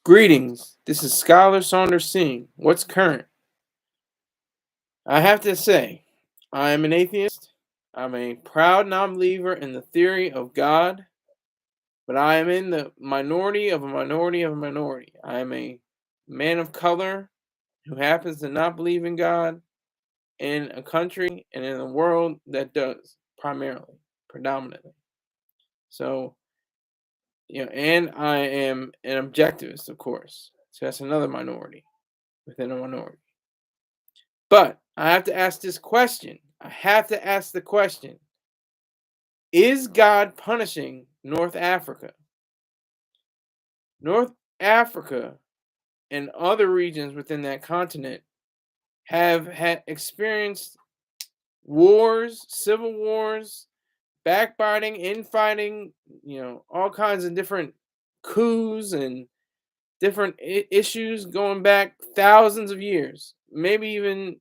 Greetings. This is Scholar Saunders Singh. What's current? I have to say, I am an atheist. I'm a proud non-believer in the theory of God, but I am in the minority of a minority of a minority. I am a man of color who happens to not believe in God in a country and in a world that does, primarily, predominantly. So, and I am an objectivist, of course. So that's another minority within a minority. But I have to ask this question. I have to ask the question. Is God punishing North Africa? North Africa and other regions within that continent have had experienced wars, civil wars, backbiting, infighting, all kinds of different coups and different issues going back thousands of years, maybe even,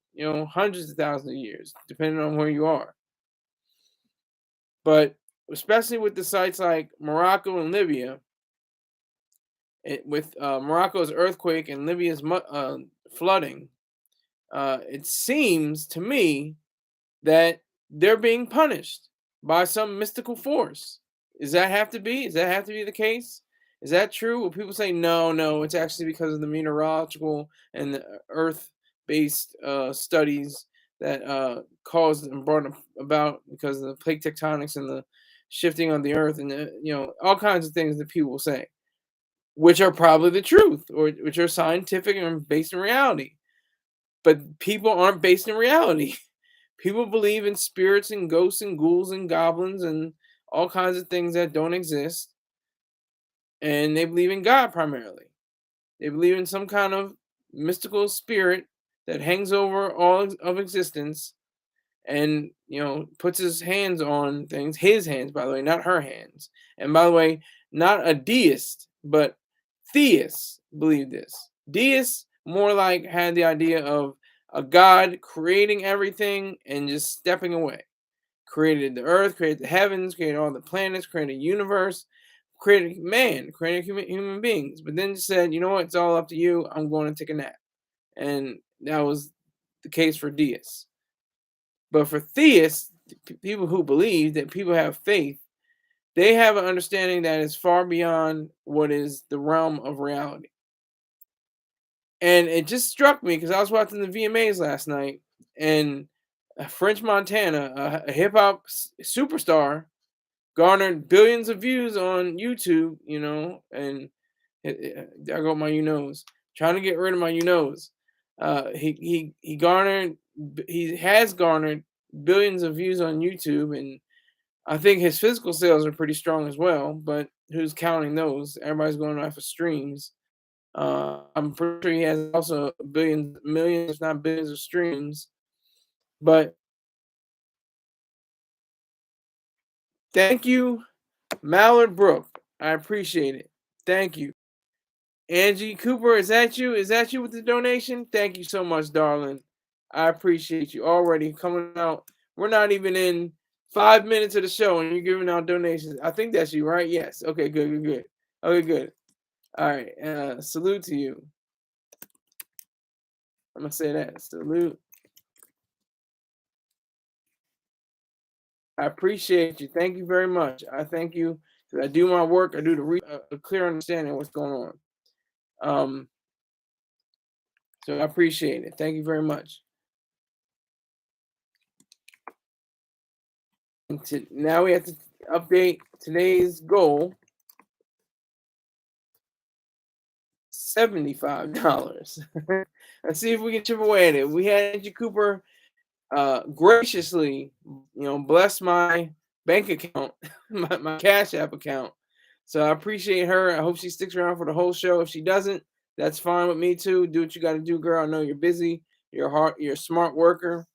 hundreds of thousands of years, depending on where you are. But especially with the sites like Morocco and Libya, with Morocco's earthquake and Libya's flooding, it seems to me that they're being punished by some mystical force. Does that have to be? Does that have to be the case? Is that true? Will people say no? It's actually because of the meteorological and the earth-based studies that caused and brought about because of the plate tectonics and the shifting of the earth and all kinds of things that people will say, which are probably the truth or which are scientific and based in reality. But people aren't based in reality. People believe in spirits and ghosts and ghouls and goblins and all kinds of things that don't exist. And they believe in God primarily. They believe in some kind of mystical spirit that hangs over all of existence and, puts his hands on things. His hands, by the way, not her hands. And by the way, not a deist, but theists believe this. Deists more like had the idea of a God creating everything and just stepping away. Created the earth, created the heavens, created all the planets, created a universe, created man, created human beings. But then just said, you know what, it's all up to you. I'm going to take a nap. And that was the case for deists. But for theists, people who believe that people have faith, they have an understanding that is far beyond what is the realm of reality. And it just struck me because I was watching the VMAs last night, and French Montana, a hip hop superstar, garnered billions of views on YouTube, and there go my trying to get rid of my he has garnered billions of views on YouTube, and I think his physical sales are pretty strong as well, but who's counting those? Everybody's going off of streams. I'm pretty sure he has also millions, if not billions of streams. But thank you, Mallard Brook. I appreciate it. Thank you. Angie Cooper, is that you? Is that you with the donation? Thank you so much, darling. I appreciate you already coming out. We're not even in 5 minutes of the show and you're giving out donations. I think that's you, right? Yes. Okay, good. Okay, good. All right. Salute to you. I'm gonna say that. Salute. I appreciate you. Thank you very much. I thank you because I do my work. I do a clear understanding of what's going on. So I appreciate it. Thank you very much. And now we have to update today's goal. $75. Let's see if we can chip away at it. We had Angie Cooper graciously, bless my bank account, my Cash App account. So I appreciate her. I hope she sticks around for the whole show. If she doesn't, that's fine with me too. Do what you got to do, girl. I know you're busy. You're a smart worker,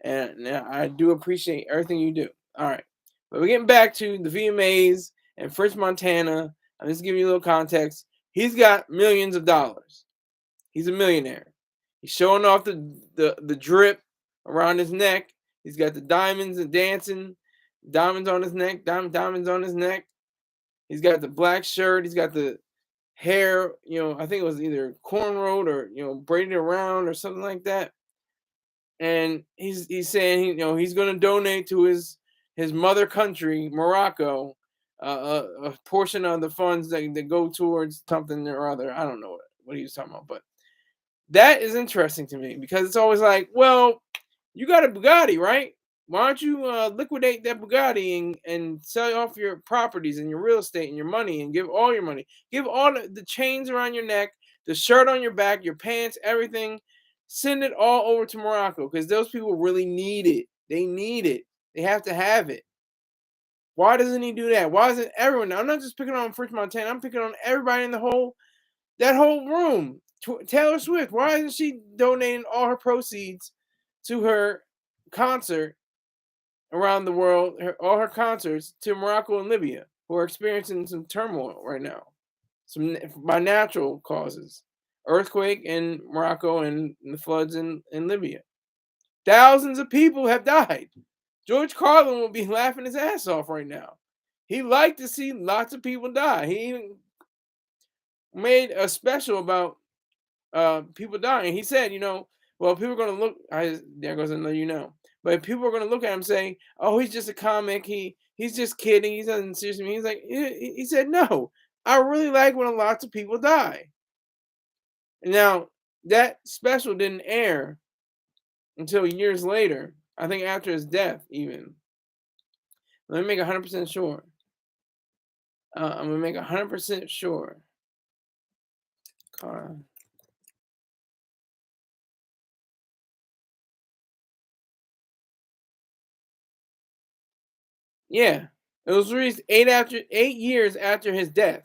and I do appreciate everything you do. All right, but we're getting back to the VMAs and French Montana. I'm just giving you a little context. He's got millions of dollars. He's a millionaire. He's showing off the drip around his neck. He's got the diamonds and dancing, diamonds on his neck, diamonds on his neck. He's got the black shirt. He's got the hair, I think it was either cornrowed or braided around or something like that. And he's saying he's going to donate to his mother country, Morocco, a portion of the funds that go towards something or other. I don't know what he was talking about, but that is interesting to me because it's always like, well, you got a Bugatti, right? Why don't you liquidate that Bugatti and sell off your properties and your real estate and your money and give all your money, give all the chains around your neck, the shirt on your back, your pants, everything, send it all over to Morocco because those people really need it. They need it. They have to have it. Why doesn't he do that? Why isn't everyone? I'm not just picking on French Montana. I'm picking on everybody in that whole room. Taylor Swift. Why isn't she donating all her proceeds to her concert around the world, all her concerts to Morocco and Libya, who are experiencing some turmoil right now, some by natural causes, earthquake in Morocco and the floods in Libya. Thousands of people have died. George Carlin will be laughing his ass off right now. He liked to see lots of people die. He even made a special about people dying. He said, well, people are going to look. There goes another, But people are going to look at him saying, "Oh, he's just a comic. He's just kidding. He doesn't seriously mean." He's like, he said, "No, I really like when lots of people die." Now that special didn't air until years later. I think after his death, even. Let me make 100% sure. I'm gonna make 100% sure. Car. Yeah, it was released 8 years after his death.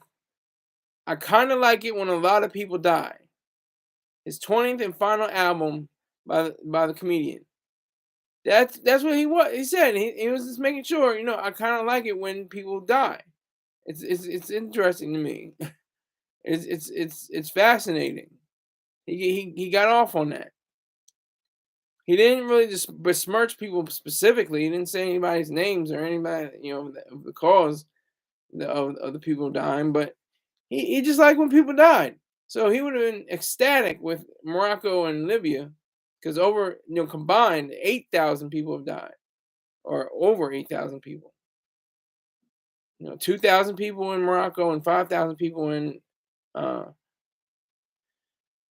I kind of like it when a lot of people die. His 20th and final album by the comedian. That's what he was. He said he was just making sure. I kind of like it when people die. It's interesting to me. It's fascinating. He got off on that. He didn't really just besmirch people specifically. He didn't say anybody's names or anybody, the cause of the people dying, but he just liked when people died. So he would have been ecstatic with Morocco and Libya because over, combined, 8,000 people have died or over 8,000 people. 2,000 people in Morocco and 5,000 people in uh,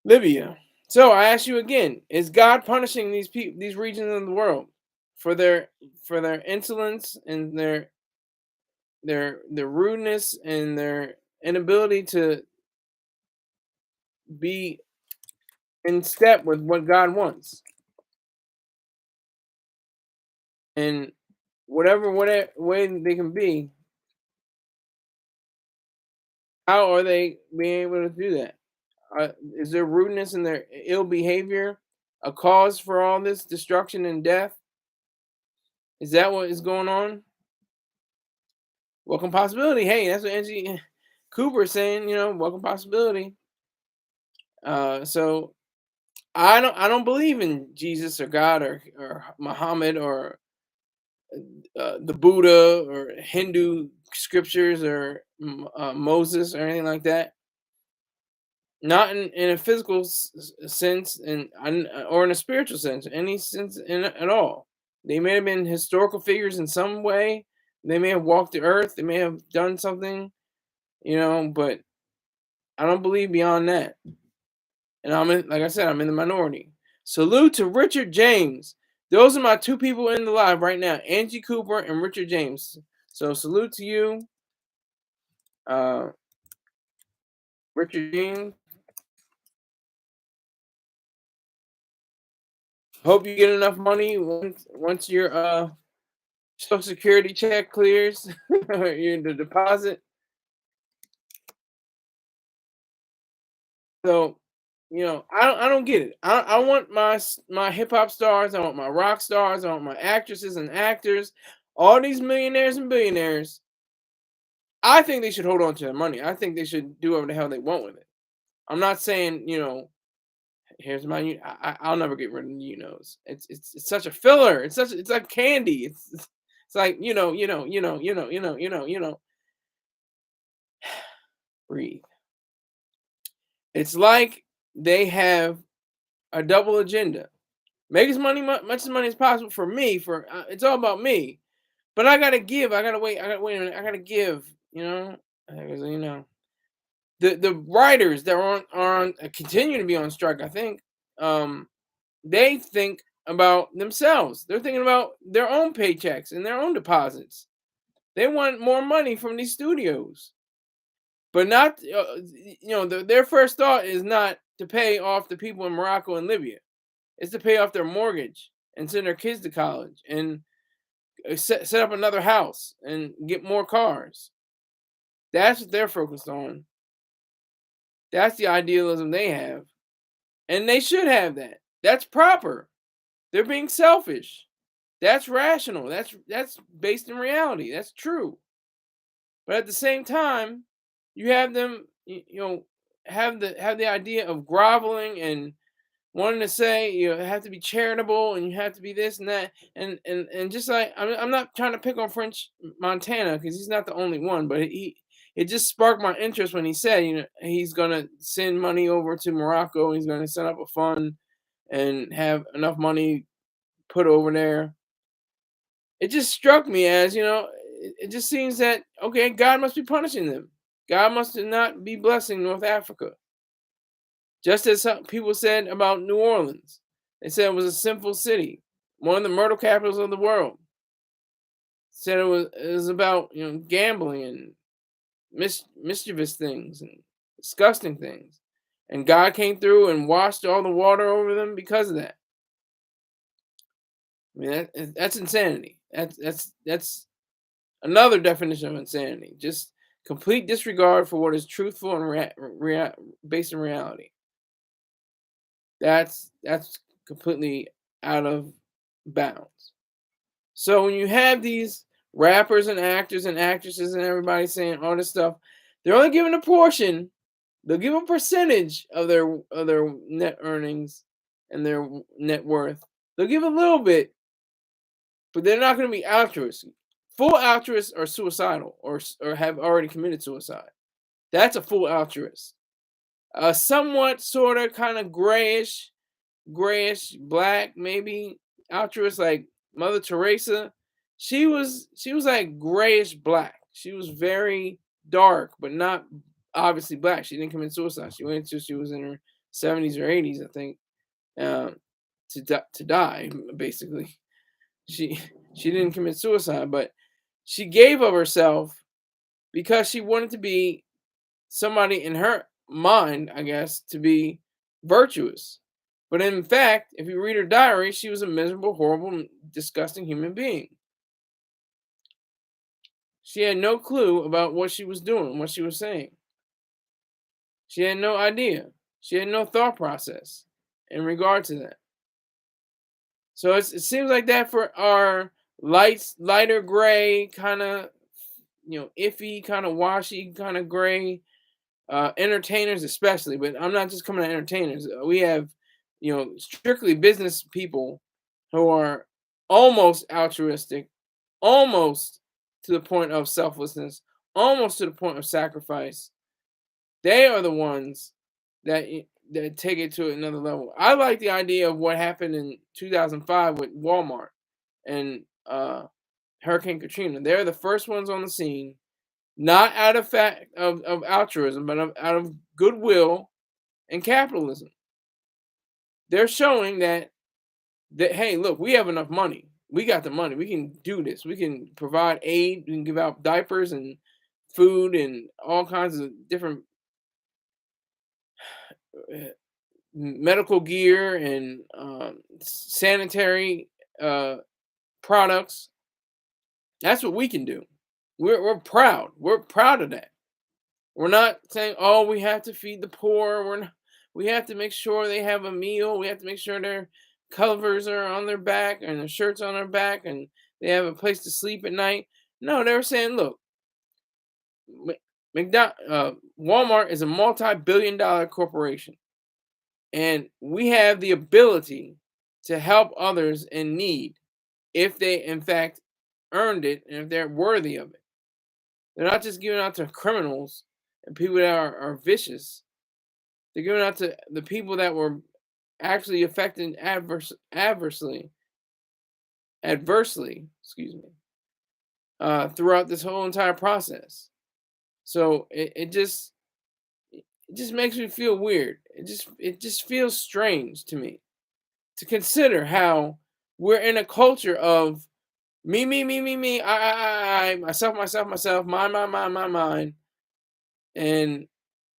Libya. So I ask you again: is God punishing these people, these regions of the world, for their insolence and their rudeness and their inability to be in step with what God wants? And whatever way they can be, how are they being able to do that? Is their rudeness and their ill behavior a cause for all this destruction and death? Is that what is going on? Welcome possibility. Hey, that's what Angie Cooper is saying. Welcome possibility. So I don't believe in Jesus or God or Muhammad or the Buddha or Hindu scriptures or Moses or anything like that. Not in a physical sense or in a spiritual sense, any sense at all. They may have been historical figures in some way. They may have walked the earth. They may have done something, but I don't believe beyond that. And like I said, I'm in the minority. Salute to Richard James. Those are my two people in the live right now, Angie Cooper and Richard James. So salute to you, uh, Richard James. Hope you get enough money once your Social Security check clears, the deposit. So, I don't get it. I want my hip hop stars. I want my rock stars. I want my actresses and actors. All these millionaires and billionaires. I think they should hold on to their money. I think they should do whatever the hell they want with it. I'm not saying, here's my. I'll never get rid of It's such a filler. It's like candy. It's like breathe. It's like they have a double agenda. Make as much as money as possible for me. It's all about me. But I gotta give. I gotta wait. I gotta wait a minute. I gotta give. You know, because the writers that are on continue to be on strike. I think they think about themselves. They're thinking about their own paychecks and their own deposits. They want more money from these studios, but not their first thought is not to pay off the people in Morocco and Libya. It's to pay off their mortgage and send their kids to college and set up another house and get more cars. That's what they're focused on. That's the idealism they have. And they should have that. That's proper. They're being selfish. That's rational. That's based in reality. That's true. But at the same time, you have them, have the idea of groveling and wanting to say you have to be charitable and you have to be this and that and just like I'm not trying to pick on French Montana because he's not the only one, but it just sparked my interest when he said he's gonna send money over to Morocco. He's gonna set up a fund and have enough money put over there. It just struck me as it just seems that okay, God must be punishing them. God must not be blessing North Africa. Just as some people said about New Orleans. They said it was a sinful city, one of the murder capitals of the world. Said it was about gambling and mischievous things and disgusting things. And God came through and washed all the water over them because of that. I mean that's insanity. That's another definition of insanity. Just complete disregard for what is truthful and based in reality. That's completely out of bounds. So when you have these rappers and actors and actresses and everybody saying all this stuff, they're only given a portion. They'll give a percentage of their net earnings and their net worth. They'll give a little bit, but they're not going to be altruists. Full altruists are suicidal or have already committed suicide. That's a full altruist. Somewhat, sort of, kind of grayish, black, maybe altruist like Mother Teresa. She was like grayish black. She was very dark, but not obviously black. She didn't commit suicide. She waited until she was in her 70s or 80s, I think, to die. Basically, she didn't commit suicide, but she gave of herself because she wanted to be somebody in her mind, I guess, to be virtuous. But in fact, if you read her diary, she was a miserable, horrible, disgusting human being. She had no clue about what she was doing, what she was saying. She had no idea. She had no thought process in regard to that. So it seems like that for our lighter gray, kind of, iffy, kind of washy, kind of gray entertainers especially, but I'm not just coming at entertainers. We have, strictly business people who are almost altruistic, almost to the point of selflessness, almost to the point of sacrifice. They are the ones that take it to another level. I like the idea of what happened in 2005 with Walmart and Hurricane Katrina. They're the first ones on the scene, not out of fact of altruism, but out of goodwill and capitalism. They're showing that hey, look, we have enough money. We got the money. We can do this. We can provide aid. We can give out diapers and food and all kinds of different medical gear and sanitary products. That's what we can do. We're proud. We're proud of that. We're not saying, oh, we have to feed the poor. We have to make sure they have a meal. We have to make sure their covers are on their back and their shirts on their back and they have a place to sleep at night. No, they were saying, look, Walmart is a multi-billion-dollar corporation, and we have the ability to help others in need if they, in fact, earned it and if they're worthy of it. They're not just giving out to criminals and people that are vicious. They're giving out to the people that were actually affected adversely, excuse me, throughout this whole entire process. So it just makes me feel weird. It just feels strange to me to consider how we're in a culture of me, I, myself, mine, and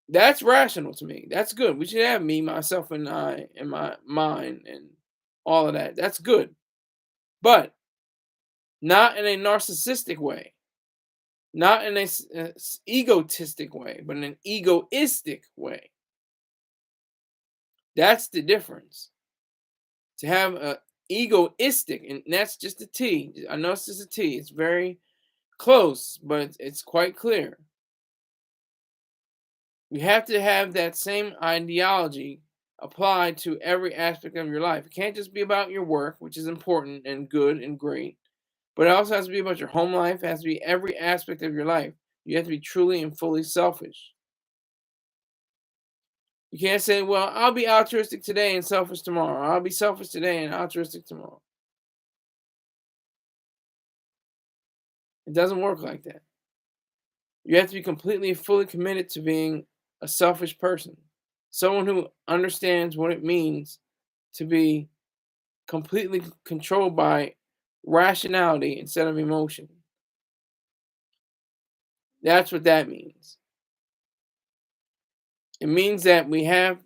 that's rational to me. That's good. We should have me, myself, and I, and my mine, and all of that. That's good, but not in a narcissistic way, not in a egotistic way, but in an egoistic way. That's the difference. To have a egoistic, and that's just a T. I know it's just a T. It's very close, but it's quite clear. You have to have that same ideology applied to every aspect of your life. It can't just be about your work, which is important and good and great, but it also has to be about your home life. It has to be every aspect of your life. You have to be truly and fully selfish. You can't say, well, I'll be altruistic today and selfish tomorrow. I'll be selfish today and altruistic tomorrow. It doesn't work like that. You have to be completely and fully committed to being a selfish person, someone who understands what it means to be completely controlled by rationality instead of emotion. That's what that means. It means that we have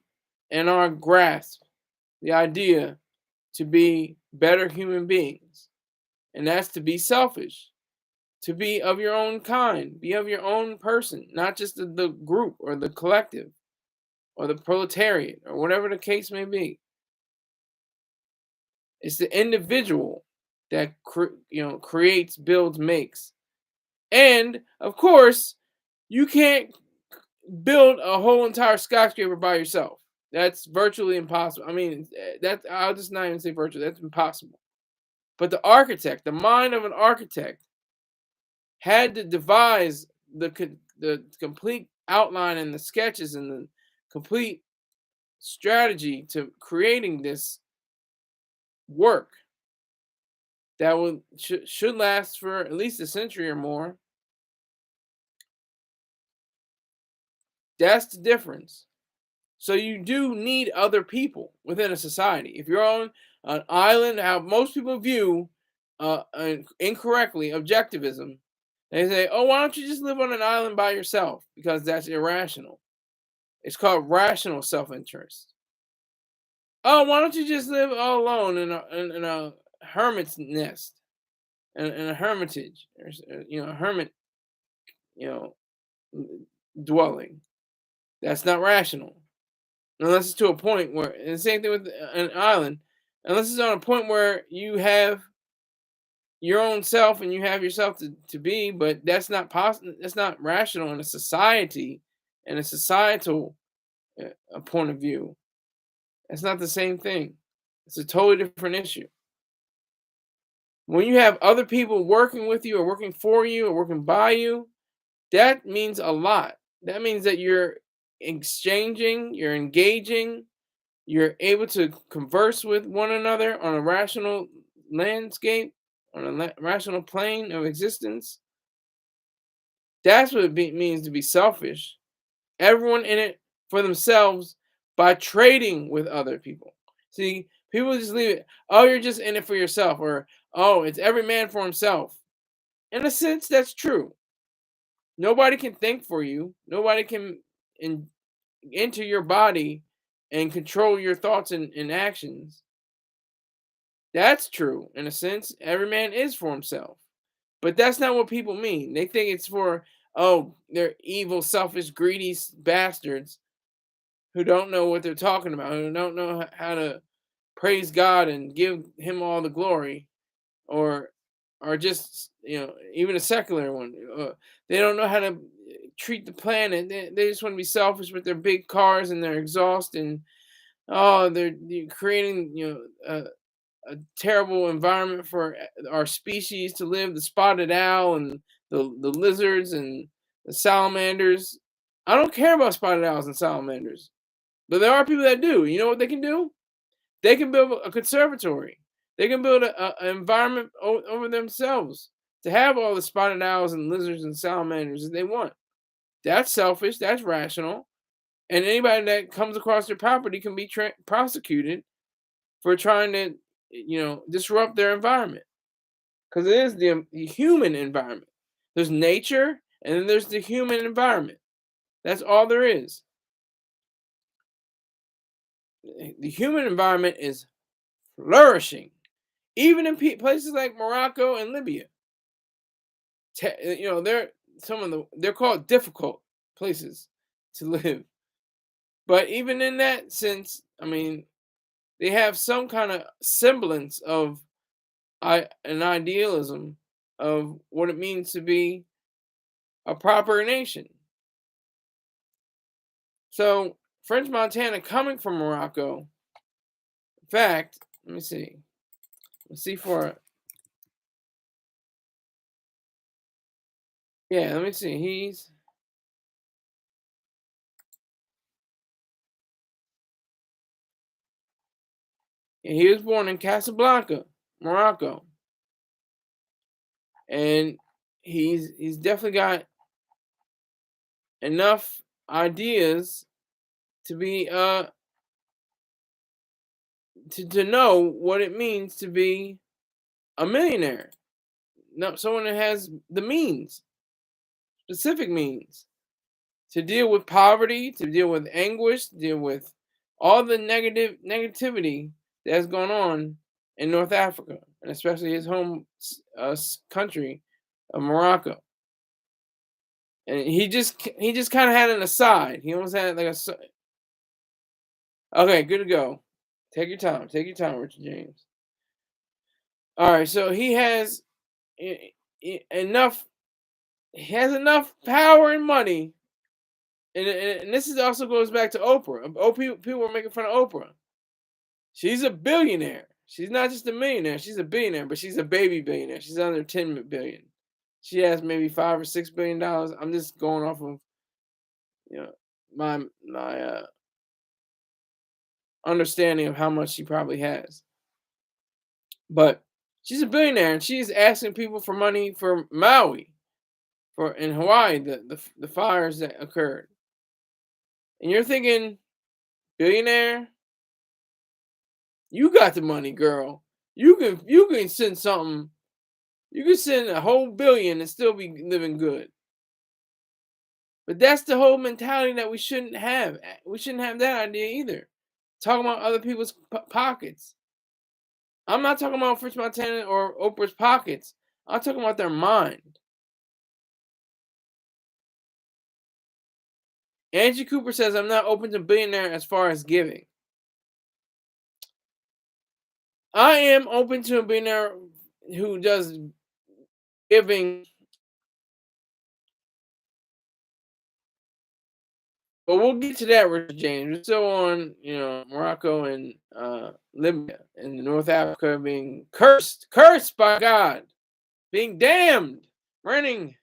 in our grasp the idea to be better human beings, and that's to be selfish, to be of your own kind, be of your own person, not just the group or the collective or the proletariat or whatever the case may be. It's the individual that creates, builds, makes. And of course, you can't build a whole entire skyscraper by yourself. That's virtually impossible. I mean, I'll just not even say virtually. That's impossible. But the architect, the mind of an architect, had to devise the complete outline and the sketches and the complete strategy to creating this work that should last for at least a century or more. That's the difference. So you do need other people within a society. If you're on an island, how most people view incorrectly objectivism, they say, "Oh, why don't you just live on an island by yourself?" Because that's irrational. It's called rational self-interest. Oh, why don't you just live all alone in a hermit's nest, in a hermitage, or a hermit, you know, dwelling? That's not rational. Unless it's to a point where, and the same thing with an island, unless it's on a point where you have your own self and you have yourself to be, but that's not possible. That's not rational in a society and a societal point of view. It's not the same thing. It's a totally different issue. When you have other people working with you or working for you or working by you, that means a lot. That means that you're exchanging, you're engaging, you're able to converse with one another on a rational landscape, on a rational plane of existence. That's what it means to be selfish. Everyone in it for themselves by trading with other people. See, people just leave it, oh, you're just in it for yourself, or oh, it's every man for himself. In a sense, that's true. Nobody can think for you. Nobody can enter your body and control your thoughts and actions. That's true. In a sense, every man is for himself. But that's not what people mean. They think it's for, oh, they're evil, selfish, greedy bastards who don't know what they're talking about, who don't know how to praise God and give him all the glory, or just, even a secular one. They don't know how to treat the planet. They just want to be selfish with their big cars and their exhaust, and oh, they're creating, a terrible environment for our species to live. The spotted owl and the lizards and the salamanders. I don't care about spotted owls and salamanders. But there are people that do. You know what they can do? They can build a conservatory. They can build an environment over themselves to have all the spotted owls and lizards and salamanders that they want. That's selfish. That's rational. And anybody that comes across their property can be prosecuted for trying to, disrupt their environment. Because it is the human environment. There's nature, and then there's the human environment. That's all there is. The human environment is flourishing, even in places like Morocco and Libya. They're called difficult places to live, but even in that sense, I mean, they have some kind of semblance of an idealism of what it means to be a proper nation. So French Montana coming from Morocco. In fact, let me see. Let's see for. Yeah, let me see. He was born in Casablanca, Morocco, and he's definitely got enough ideas to be to know what it means to be a millionaire. No, someone that has the means, specific means, to deal with poverty, to deal with anguish, to deal with all the negativity that's going on in North Africa, and especially his home country of Morocco. And he just kind of had an aside. He almost had like a. Okay, good to go. Take your time. Take your time, Richard James. All right, so he has enough. He has enough power and money, and this is also goes back to Oprah. People were making fun of Oprah. She's a billionaire. She's not just a millionaire. She's a billionaire, but she's a baby billionaire. She's under 10 billion. She has maybe $5 or $6 billion. I'm just going off of, my understanding of how much she probably has. But she's a billionaire, and she's asking people for money for Maui, for in Hawaii, the fires that occurred. And you're thinking, billionaire, you got the money, girl. You can send something. You can send a whole billion and still be living good. But that's the whole mentality that we shouldn't have. We shouldn't have that idea either. Talking about other people's pockets. I'm not talking about French Montana or Oprah's pockets. I'm talking about their mind. Angie Cooper says, I'm not open to billionaire as far as giving. I am open to a billionaire who does giving. But we'll get to that, Richard James. We're still on, Morocco and Libya and North Africa being cursed by God, being damned, running.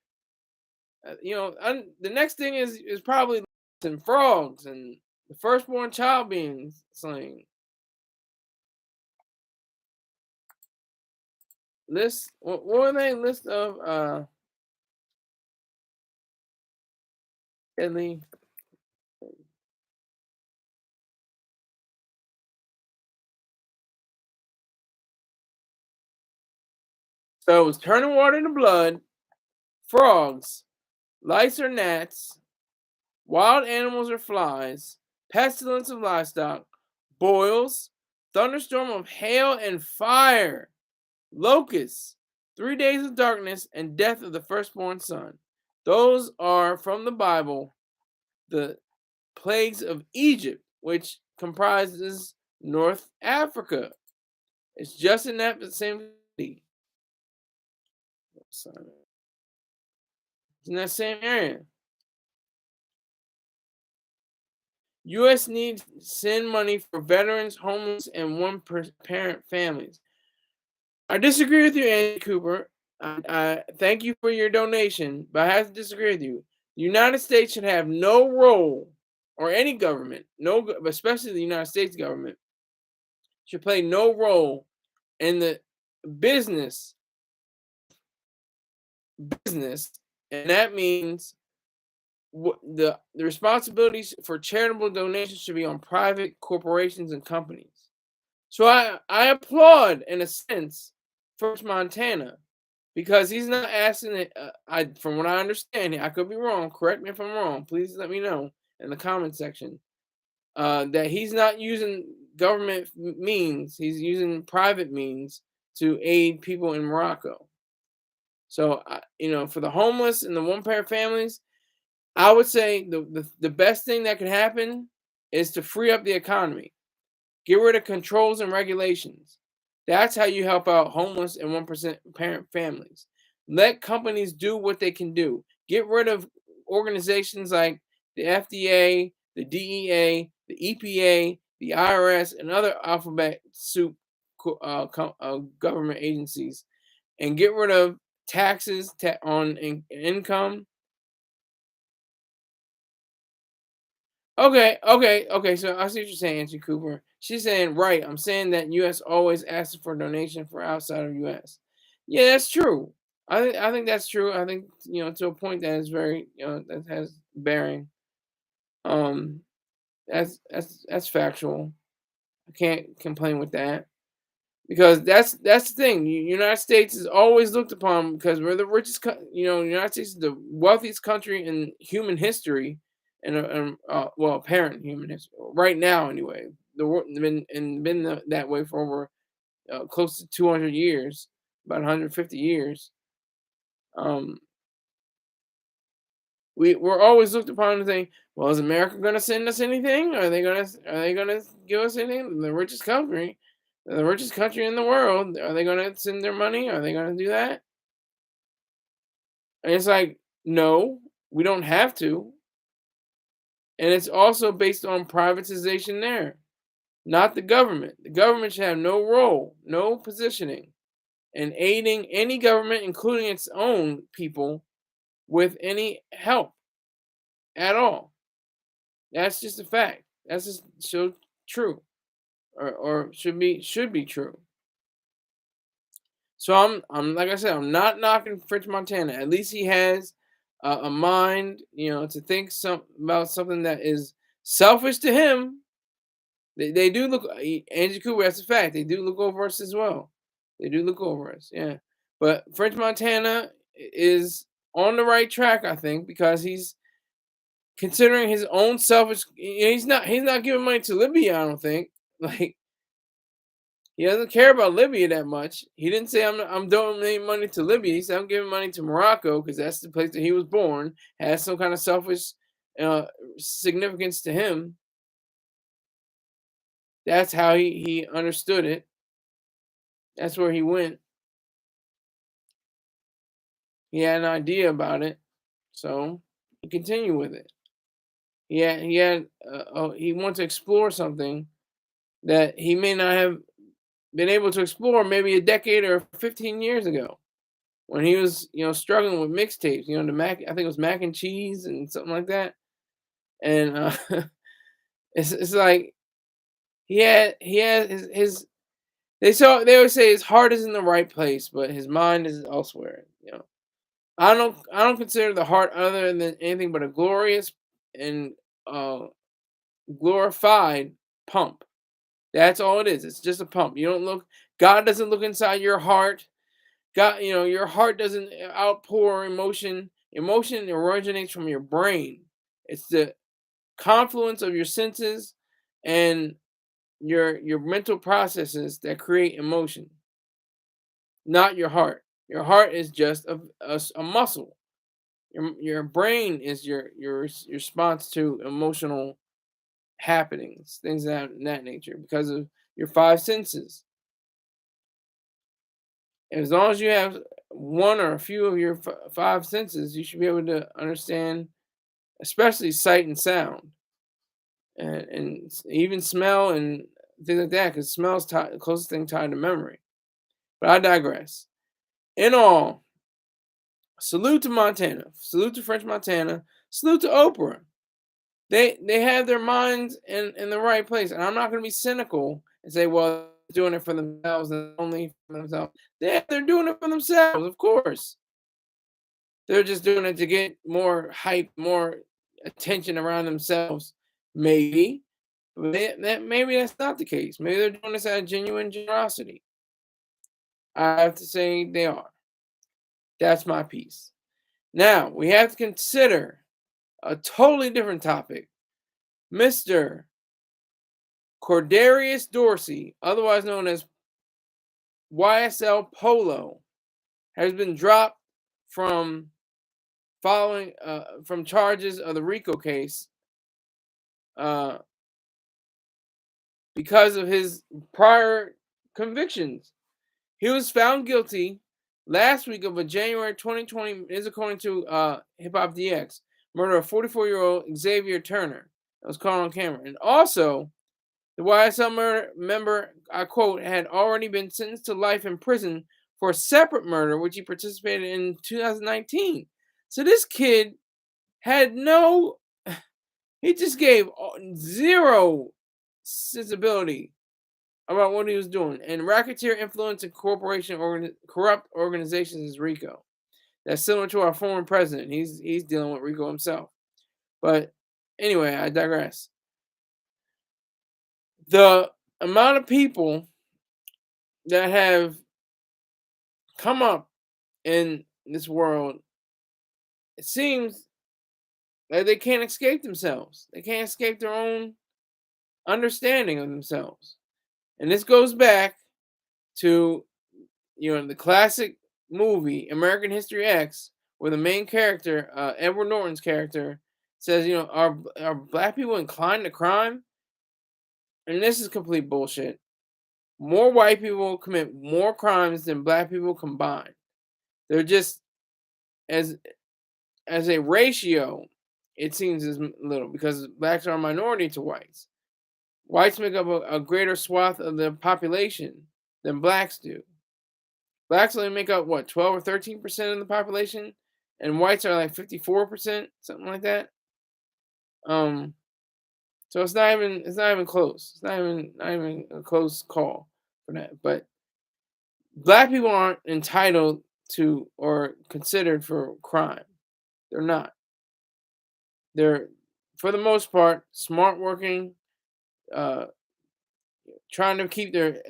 The next thing is probably and frogs and the firstborn child being slain. What were they? List of deadly. So it was turning water into blood, frogs, lice or gnats, wild animals or flies, pestilence of livestock, boils, thunderstorm of hail and fire, locusts, 3 days of darkness, and death of the firstborn son. Those are from the Bible, the plagues of Egypt, which comprises North Africa. It's just in that same city. It's in that same area. U.S. needs to send money for veterans, homeless, and one-parent families. I disagree with you, Andy Cooper. I thank you for your donation, but I have to disagree with you. The United States should have no role or any government, especially the United States government, should play no role in the business, and that means the responsibilities for charitable donations should be on private corporations and companies. So I applaud, in a sense, First Montana, because he's not asking it. From what I understand, I could be wrong. Correct me if I'm wrong. Please let me know in the comment section. That he's not using government means; he's using private means to aid people in Morocco. So, for the homeless and the one-parent families, I would say the best thing that could happen is to free up the economy. Get rid of controls and regulations. That's how you help out homeless and 1% parent families. Let companies do what they can do. Get rid of organizations like the FDA, the DEA, the EPA, the IRS, and other alphabet soup government agencies, and get rid of taxes on income. Okay. So I see what you're saying, Angie Cooper. She's saying, right. I'm saying that U.S. always asks for donation for outside of U.S. Yeah, that's true. I think that's true. I think to a point that is very that has bearing. Um, that's factual. I can't complain with that because that's the thing. United States is always looked upon because we're the richest. United States is the wealthiest country in human history, and well, apparent human history right now. Anyway, the world been that way for over close to 200 years, about 150 years. Um, we're always looked upon and think, well, is America going to send us anything? Are they gonna give us anything? The richest country, in the world, are they going to send their money? Are they going to do that? And it's like, no, we don't have to. And it's also based on privatization there, not the government. The government should have no role, no positioning in aiding any government, including its own people, with any help at all. That's just a fact. That's just so true, or should be true. So I'm like I said, I'm not knocking French Montana. At least he has a mind, to think about something that is selfish to him. They do look, Angie Cooper. That's a fact. They do look over us as well. They do look over us. Yeah, but French Montana is on the right track, I think, because he's considering his own selfish. He's not giving money to Libya. I don't think. Like, he doesn't care about Libya that much. He didn't say I'm donating money to Libya. He said I'm giving money to Morocco because that's the place that he was born. Has some kind of selfish significance to him. That's how he understood it. That's where he went. He had an idea about it, so he continued with it. He wanted to explore something that he may not have been able to explore maybe a decade or 15 years ago when he was, struggling with mixtapes, the mac, I think it was mac and cheese and something like that. And it's like he had his they always say his heart is in the right place, but his mind is elsewhere. I don't consider the heart other than anything but a glorious and uh, glorified pump. That's all it is. It's just a pump. God doesn't look inside your heart. God, your heart doesn't outpour emotion. Emotion originates from your brain. It's the confluence of your senses and your mental processes that create emotion, not your heart. Your heart is just a muscle. Your brain is your response to emotional happenings, things of that nature, because of your five senses. As long as you have one or a few of your five senses, you should be able to understand, especially sight and sound, and even smell and things like that, because smell is the closest thing tied to memory. But I digress. In all, salute to Montana, salute to French Montana, salute to Oprah. they have their minds in the right place. And I'm not going to be cynical and say, well, they're doing it for themselves and only for themselves. They're doing it for themselves, of course. They're just doing it to get more hype, more attention around themselves, maybe. But maybe that's not the case. Maybe they're doing this out of genuine generosity. I have to say they are. That's my piece. Now we have to consider a totally different topic. Mr. Cordarius Dorsey, otherwise known as YSL Polo, has been dropped from from charges of the RICO case uh, because of his prior convictions. He was found guilty last week of a January 2020, is according to Hip Hop DX, murder of 44-year-old Xavier Turner. That was caught on camera. And also, the YSL member, I quote, had already been sentenced to life in prison for a separate murder, which he participated in 2019. So this kid had no, he just gave zero sensibility about what he was doing. And Racketeer influence and corrupt organizations is RICO. That's similar to our former president. He's dealing with RICO himself. But anyway, I digress. The amount of people that have come up in this world, it seems like they can't escape themselves. They can't escape their own understanding of themselves. And this goes back to, the classic movie American History X, where the main character, Edward Norton's character, says, are black people inclined to crime? And this is complete bullshit. More white people commit more crimes than black people combined. They're just, as a ratio, it seems as little, because blacks are a minority to whites. Whites make up a greater swath of the population than blacks do. Blacks only make up 12 or 13% of the population, and whites are like 54%, something like that. So it's not even close. It's not even a close call for that. But black people aren't entitled to or considered for crime. They're not. They're, for the most part, smart working, uh, trying to keep a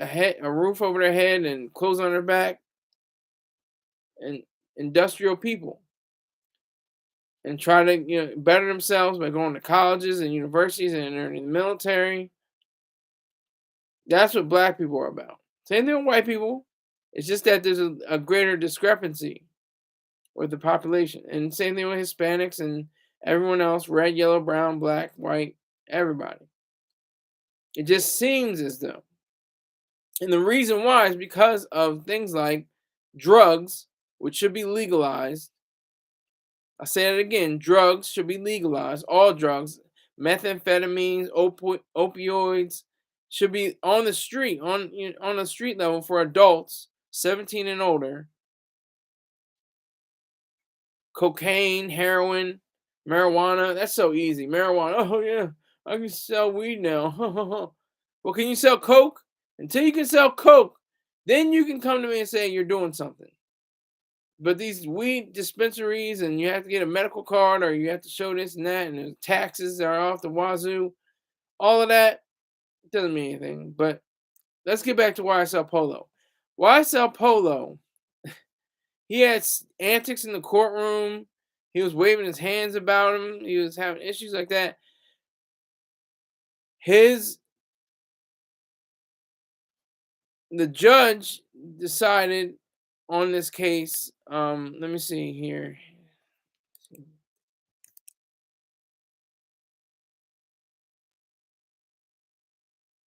roof over their head and clothes on their back, and industrial people, and try to better themselves by going to colleges and universities and entering the military. That's what black people are about. Same thing with white people. It's just that there's a greater discrepancy with the population. And same thing with Hispanics and everyone else, red, yellow, brown, black, white, everybody. It just seems as though. And the reason why is because of things like drugs, which should be legalized. I say it again, drugs should be legalized. All drugs, methamphetamines, opioids, should be on the street, on the street level for adults 17 and older. Cocaine, heroin, marijuana, that's so easy. Marijuana, oh yeah, I can sell weed now. Well, can you sell coke? Until you can sell coke, then you can come to me and say you're doing something. But these weed dispensaries, and you have to get a medical card, or you have to show this and that, and the taxes are off the wazoo, all of that doesn't mean anything. But let's get back to YSL Polo. YSL Polo, he had antics in the courtroom. He was waving his hands about him. He was having issues like that. The judge decided on this case. Let me see here.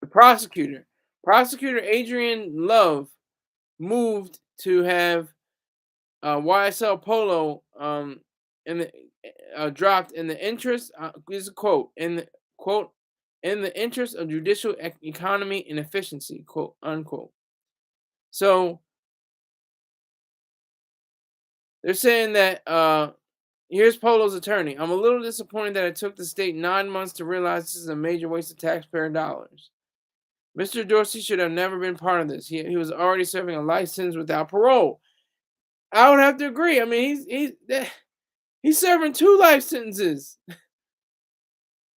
The prosecutor Adriane Love, moved to have YSL Polo in the dropped in the interest. This is a quote, in the interest of judicial economy and efficiency, quote unquote. So they're saying that Here's Polo's attorney. I'm a little disappointed that it took the state 9 months to realize this is a major waste of taxpayer dollars. Mr. Dorsey should have never been part of this. He was already serving a life sentence without parole. I would have to agree. I mean, he's serving 2 life sentences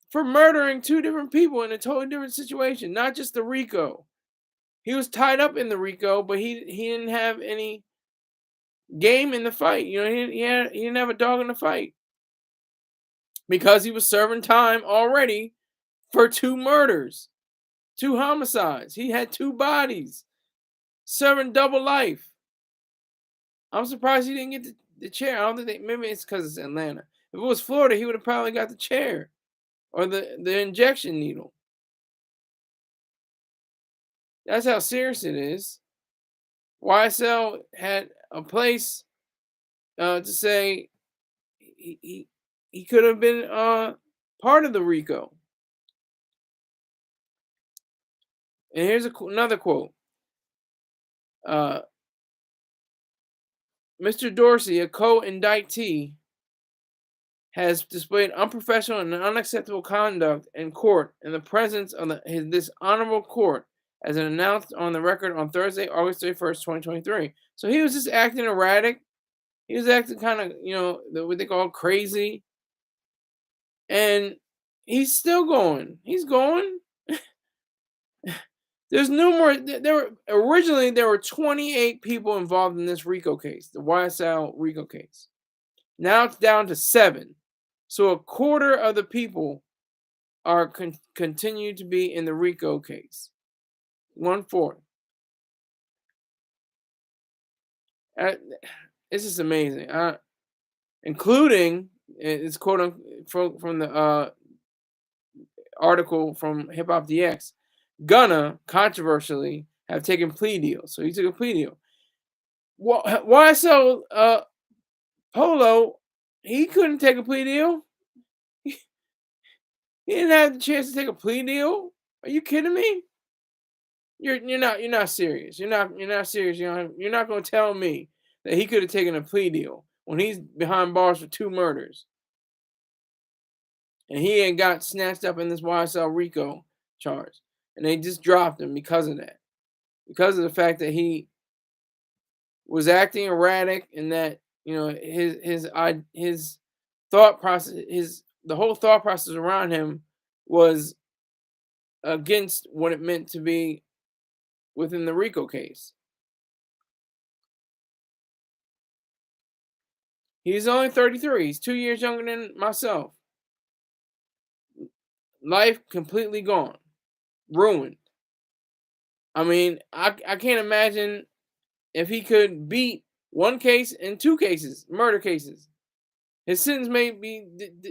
for murdering 2 different people in a totally different situation, not just the RICO. He was tied up in the RICO, but he didn't have any game in the fight. You know, he didn't have a dog in the fight because he was serving time already for 2 murders, 2 homicides. He had 2 bodies, serving double life. I'm surprised he didn't get the chair. I don't think maybe it's because it's Atlanta. If it was Florida, he would have probably got the chair or the injection needle. That's how serious it is. YSL had a place to say he could have been part of the RICO. And here's another quote. Mr. Dorsey, a co-indictee, has displayed unprofessional and unacceptable conduct in court in the presence of this honorable court, as announced on the record on Thursday, August 31st, 2023. So he was just acting erratic. He was acting kind of, what they call crazy. And he's still going. He's going. There's numerous. Originally there were 28 people involved in this RICO case, the YSL RICO case. Now it's down to 7. So a quarter of the people are continue to be in the RICO case. 1/4. This is amazing. Including, it's quote from the article from Hip Hop DX. Gunna, controversially, have taken plea deals. So he took a plea deal. YSL Polo, he couldn't take a plea deal. He didn't have the chance to take a plea deal. Are you kidding me? You're not serious. You're not serious. You're not going to tell me that he could have taken a plea deal when he's behind bars for 2 murders. And he ain't got snatched up in this YSL RICO charge. And they just dropped him because of that. Because of the fact that he was acting erratic and that, his thought process, the whole thought process around him was against what it meant to be within the RICO case. He's only 33. He's 2 years younger than myself. Life completely gone. Ruined. I mean, I can't imagine if he could beat 1 case and 2 cases, murder cases. His sentence may be,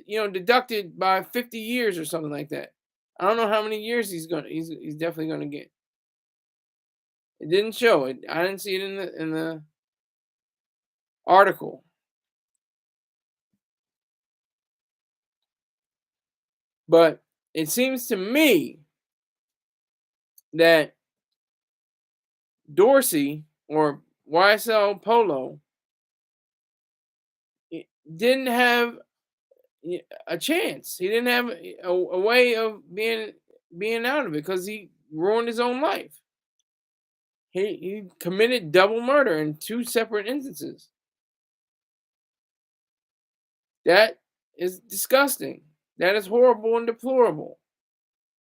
deducted by 50 years or something like that. I don't know how many years he's definitely gonna get. It didn't show it. I didn't see it in the article. But it seems to me that Dorsey or YSL Polo didn't have a chance. He didn't have a way of being out of it because he ruined his own life. He committed double murder in 2 separate instances. That is disgusting. That is horrible and deplorable.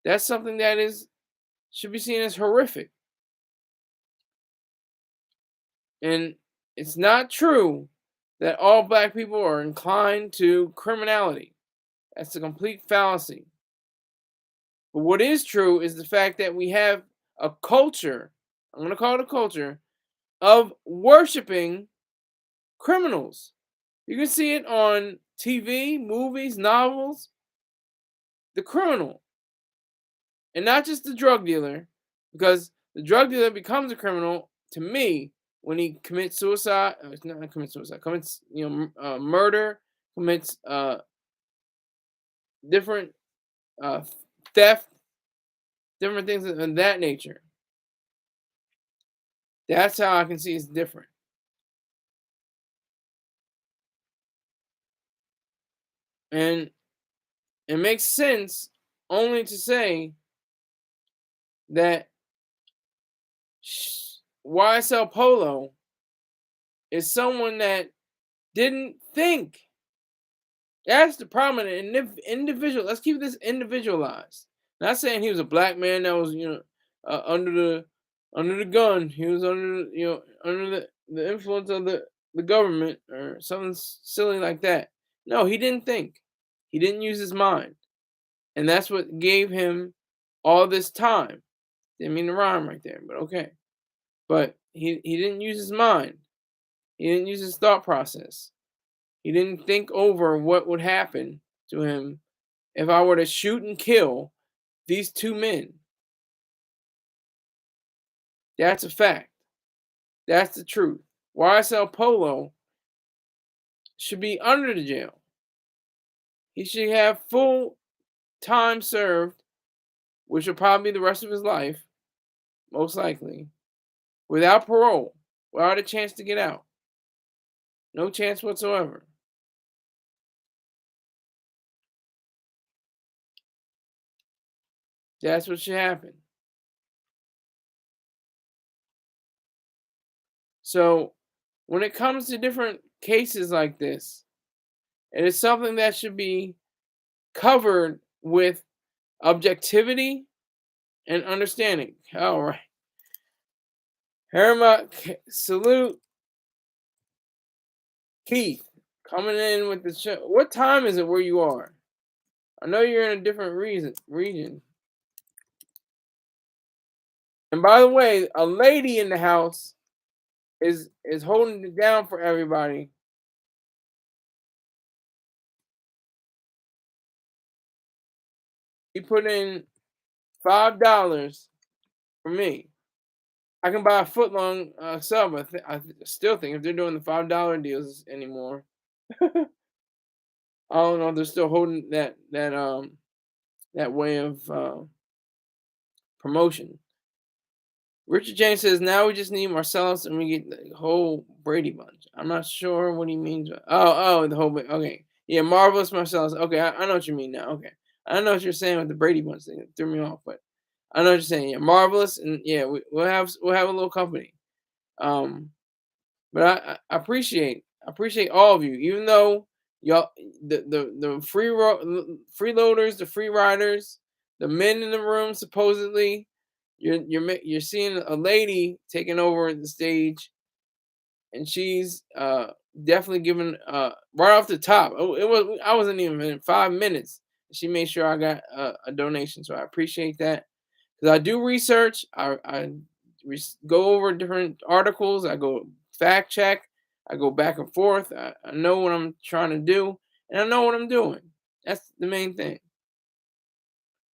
That's something that should be seen as horrific. And it's not true that all black people are inclined to criminality. That's a complete fallacy. But what is true is the fact that we have a culture, I'm going to call it a culture, of worshiping criminals. You can see it on TV, movies, novels. The criminal. And not just the drug dealer, because the drug dealer becomes a criminal, to me, when he commits suicide. Not commits suicide. Commits, murder. Commits different theft, different things of that nature. That's how I can see it's different. And it makes sense only to say that YSL Polo is someone that didn't think. That's the problem. Individual. Let's keep this individualized. Not saying he was a black man that was, under the gun. He was under the influence of the government or something silly like that. No, he didn't think. He didn't use his mind, and that's what gave him all this time. Didn't mean to rhyme right there, but okay. But he didn't use his mind. He didn't use his thought process. He didn't think over what would happen to him if I were to shoot and kill these two men. That's a fact. That's the truth. YSL Polo should be under the jail. He should have full time served, which will probably be the rest of his life, most likely, without parole, without a chance to get out. No chance whatsoever. That's what should happen. So, when it comes to different cases like this, it is something that should be covered with objectivity and understanding. All right. Herma, salute Keith coming in with the show. What time is it where you are? I know you're in a different region. And by the way, a lady in the house is holding it down for everybody. He put in $5 for me. I can buy a foot long sub. I still think if they're doing the $5 deals anymore, I don't know. They're still holding that way of promotion. Richard James says now we just need Marcellus and we get the whole Brady bunch. I'm not sure what he means. The whole okay. Yeah, Marvelous Marcellus. Okay, I know what you mean now. Okay, I don't know what you're saying with the Brady bunch thing. It threw me off, but I know what you're saying. Yeah, Marvelous, and yeah, we'll have a little company. But I appreciate all of you, even though y'all the freeloaders, the free riders, the men in the room supposedly. You're seeing a lady taking over the stage, and she's definitely giving right off the top. I wasn't even in 5 minutes. She made sure I got a donation, so I appreciate that because I do research. I go over different articles. I go fact check. I go back and forth. I know what I'm trying to do, and I know what I'm doing. That's the main thing.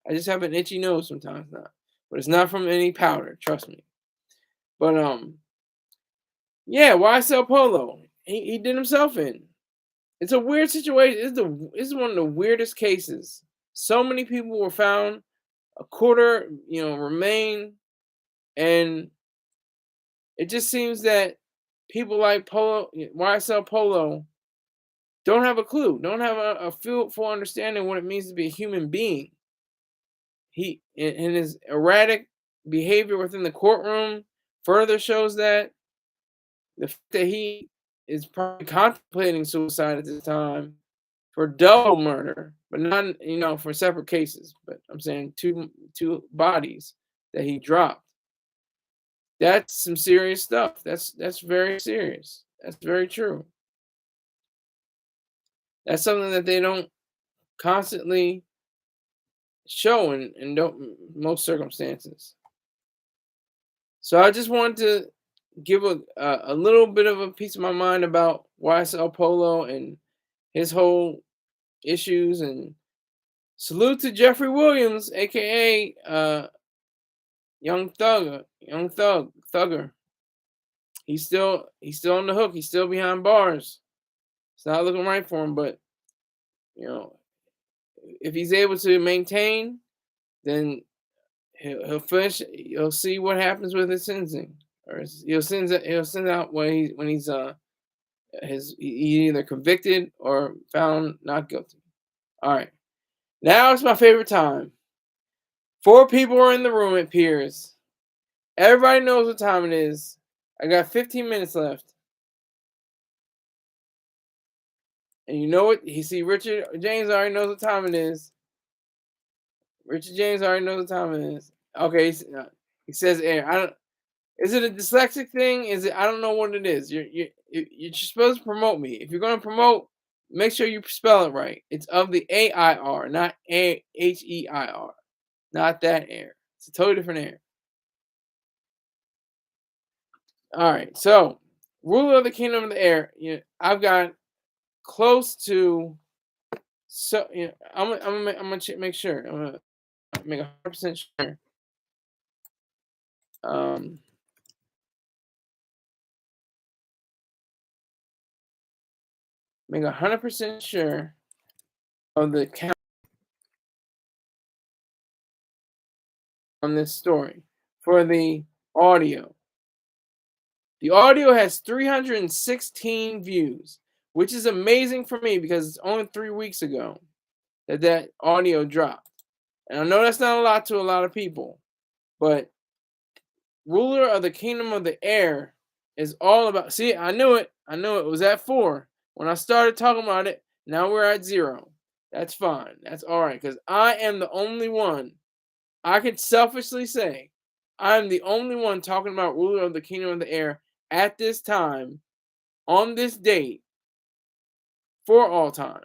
I just have an itchy nose sometimes now, but it's not from any powder. Trust me. But yeah, YSL Polo. He did himself in. It's a weird situation. It's one of the weirdest cases. So many people were found. A quarter, remain, and it just seems that people like YSL Polo, don't have a clue, don't have a full understanding what it means to be a human being. He in his erratic behavior within the courtroom further shows that the fact that he is probably contemplating suicide at this time for double murder, but not for separate cases. But I'm saying two bodies that he dropped. That's some serious stuff. That's very serious. That's very true. That's something that they don't constantly show in most circumstances. So I just wanted to give a little bit of a piece of my mind about YSL Polo and his whole issues, and salute to Jeffrey Williams, aka Young Thugger. He's still on the hook. He's still behind bars. It's not looking right for him, but if he's able to maintain, then he'll finish. You'll see what happens with his sentencing, or he'll send out when he's either convicted or found not guilty. All right. Now it's my favorite time. 4 people are in the room, it appears. Everybody knows what time it is. I got 15 minutes left. And you know what? You see, Richard James already knows what time it is. Richard James already knows what time it is. Okay, he says air. I don't. Is it a dyslexic thing? Is it? I don't know what it is. You're supposed to promote me. If you're going to promote, make sure you spell it right. It's of the AIR, not AHEIR, not that air. It's a totally different air. All right. So, ruler of the kingdom of the air. I've got close to. So, I'm gonna make sure. I'm gonna make 100% sure. Um, make 100% sure of the count on this story for the audio. The audio has 316 views, which is amazing for me because it's only 3 weeks ago that audio dropped. And I know that's not a lot to a lot of people, but ruler of the kingdom of the air is all about. See, I knew it. I knew it was at 4 when I started talking about it. Now we're at 0. That's fine. That's all right because I am the only one. I could selfishly say I'm the only one talking about ruler of the kingdom of the air at this time, on this date, for all time.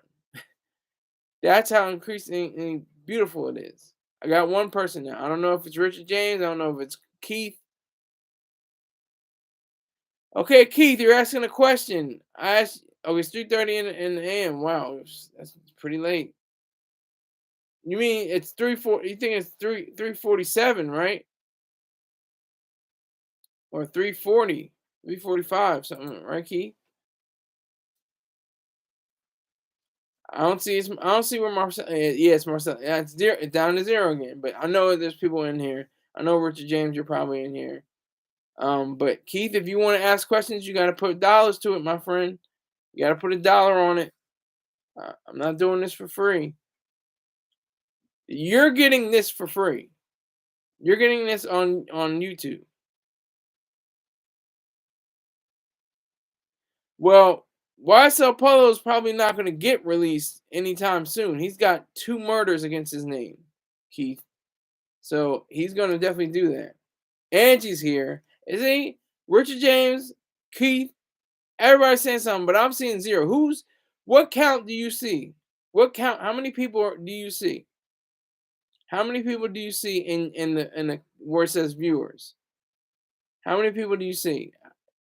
That's how increasingly beautiful it is. I got one person now. I don't know if it's Richard James. I don't know if it's Keith. Okay, Keith, you're asking a question. I asked. Oh, it's 3:30 in the AM. Wow, that's pretty late. You mean it's 3:4? You think it's 3:47, right? Or 3:40, 3:45, something, right, Keith? I don't see. I don't see where Marcel. Yeah, it's Marcel. Yeah, it's zero. It's down to 0 again. But I know there's people in here. I know Richard James. You're probably in here. But Keith, if you want to ask questions, you got to put dollars to it, my friend. You got to put $1 on it. I'm not doing this for free. You're getting this for free. You're getting this on YouTube. Well, YSL Polo is probably not going to get released anytime soon. He's got 2 murders against his name, Keith. So he's going to definitely do that. Angie's here. Is he? Richard James, Keith, everybody's saying something, but I'm seeing 0. What count do you see? What count? How many people do you see? How many people do you see in the where it says viewers? How many people do you see?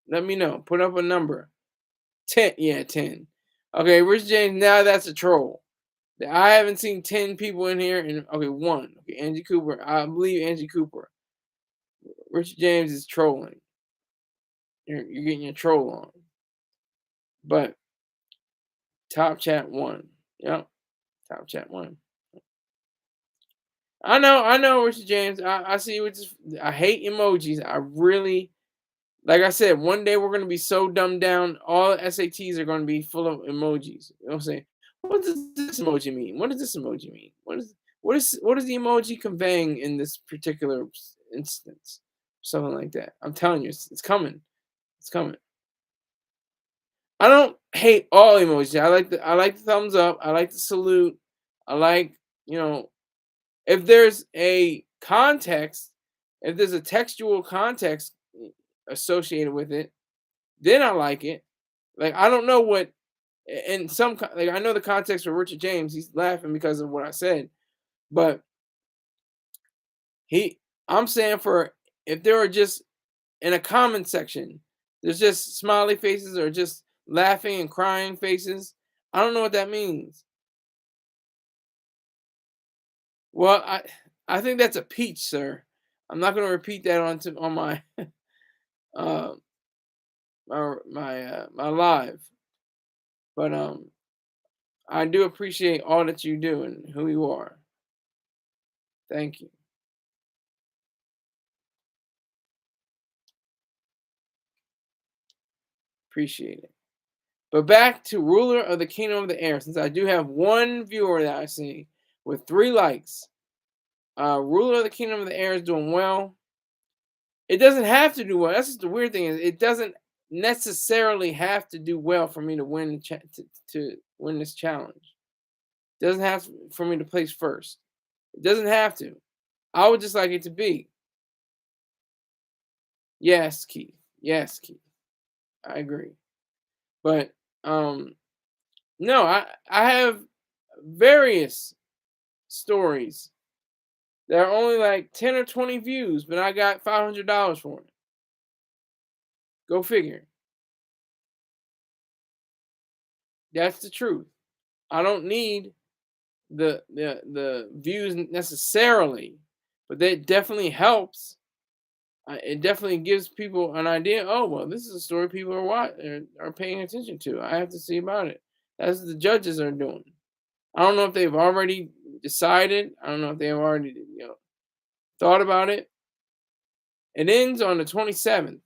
Let me know. Put up a number. 10. Yeah, 10. Okay, Rich James. Now that's a troll. I haven't seen 10 people in here. And okay, 1. Okay, Angie Cooper. I believe Angie Cooper. Rich James is trolling. You're getting your troll on. But top chat 1. Yep. Top chat 1. I know, Richard James. I see what I hate emojis. I really, like I said, one day we're gonna be so dumbed down, all SATs are gonna be full of emojis. You know what I'm saying? What does this emoji mean? What does this emoji mean? What is the emoji conveying in this particular instance? Something like that. I'm telling you, it's coming. It's coming. I don't hate all emojis. I like the thumbs up. I like the salute. I like, you know, if there's a context, if there's a textual context associated with it, then I like it. Like I don't know what, in like I know the context for Richard James. He's laughing because of what I said, but I'm saying for if there are just in a comment section, there's just smiley faces or just laughing and crying faces. I don't know what that means. Well, I think that's a peach, sir. I'm not going to repeat that on my uh my live, but I do appreciate all that you do and who you are. Thank you. Appreciate it. But back to ruler of the kingdom of the air, since I do have one viewer that I see with 3 likes. Ruler of the kingdom of the air is doing well. It doesn't have to do well. That's just the weird thing is it doesn't necessarily have to do well for me to win to win this challenge. It doesn't have for me to place first. It doesn't have to. I would just like it to be. Yes, Keith. Yes, Keith. I agree. But no, I have various stories that are only like 10 or 20 views, but I got $500 for it. Go figure. That's the truth. I don't need the views necessarily, but that definitely helps. It definitely gives people an idea. Oh well, this is a story people are paying attention to. I have to see about it. That's what the judges are doing. I don't know if they've already decided. I don't know if they've already thought about it. It ends on the 27th.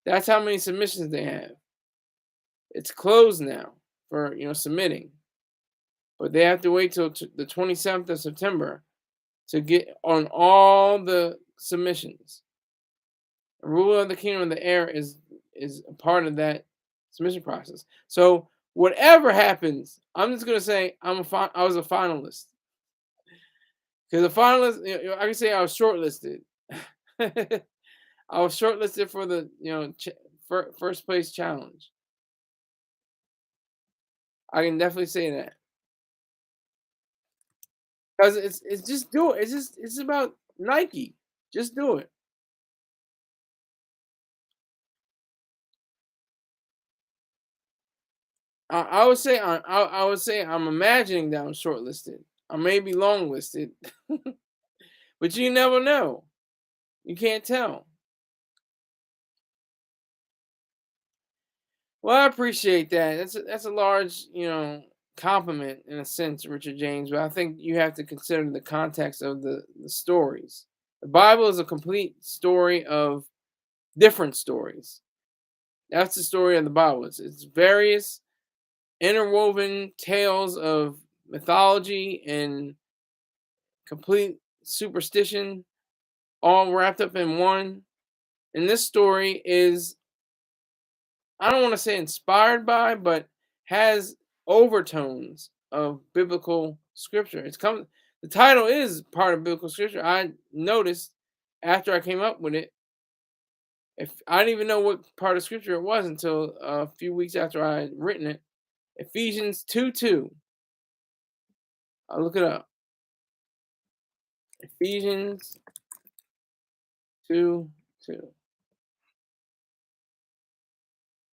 That's how many submissions they have. It's closed now for submitting, but they have to wait till the 27th of September to get on all the submissions. The ruler of the kingdom of the air is a part of that submission process. So whatever happens, I'm just gonna say I was a finalist. Because a finalist, I can say I was shortlisted. I was shortlisted for the first place challenge. I can definitely say that because it's just do it. It's about Nike. Just do it. I would say I would say I'm imagining that I'm shortlisted. I may be longlisted, but you never know. You can't tell. Well, I appreciate that. That's a large, compliment in a sense, Richard James. But I think you have to consider the context of the stories. The Bible is a complete story of different stories. That's the story of the Bible. It's various interwoven tales of mythology and complete superstition, all wrapped up in one. And this story is I don't want to say inspired by, but has overtones of biblical scripture. The title is part of biblical scripture. I noticed after I came up with it. If I didn't even know what part of scripture it was until a few weeks after I had written it. Ephesians 2:2. I'll look it up. Ephesians 2:2.